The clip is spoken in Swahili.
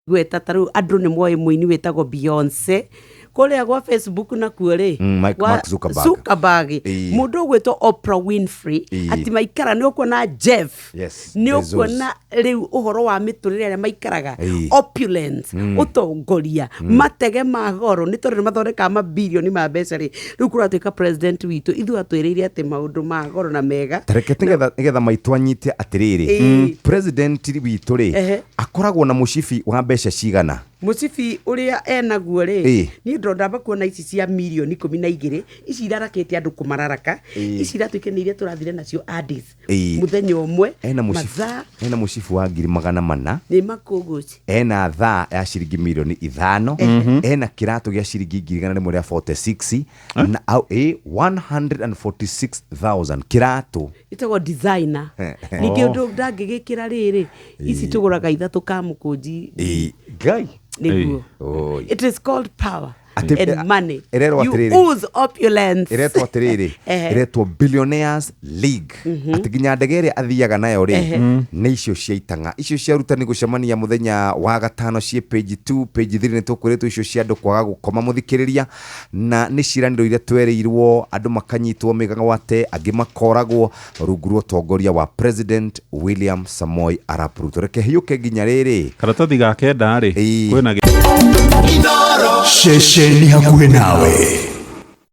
gweta taru andũ nĩ moe mũini wetagwo Beyonce kũrĩa gwa Facebook na kuo Mark Zuckerberg mũndũ gwetwo Oprah Winfrey ati maikara nĩ ũkuona Jeff nĩ ũkuona rĩu ũhoro wa mĩtũrĩre arĩa maikaraga opulence ũtongoria matege magoro nĩ tondũ mathondeka mabilioni ma mbeca rĩu kũratuĩka president witũ ithuĩ atwĩrĩire atĩ maũndũ ma goro na mega tareke nĩgetha maitũ anyite atĩrĩrĩ president witũ akoragwo na mũcibi wa mbeca cigana mũcibi ũrĩa enaguo niĩ ndondamba kuona ici cia milioni 12 ici irarakĩte andũ kũmararaka ici iratuĩke nĩ iria tũrathire nacio Addis mũthenya ũmwe ena mũcibi wa 400 nĩ makũgũci ena thaa ya ciringi milioni 5 ena kĩratũ gĩa ciringi 146 na 146,000 kĩratũ itagwo designer ningĩ ũndũ ndangĩgĩkĩra rĩrĩ ici tũgũraga ithatũ kamũkũnji guy it is called power and money. You use opulence. Iretwo atiriri. Iretwo Billionaires League. Ati nginya ndege ĩrĩa athiaga nayo nĩ icio ciaitanga. Icio ciaruta nĩ gũcemania mũthenya wa gatano cie page 2, page 3 nĩ tũkũretwo icio cia andũ kwaga gũkoma mũthikĩrĩria na nĩ ciranĩro iria twereirwo andũ makanyitwo mĩgagwate angĩ makoragwo rungu rwa ũtongoria wa President William Samoei Arap Ruto. Reke hiũke nginya rĩrĩ. Karatathi ga kenda rĩ kwĩna Sheshe ni hakuhe nawe.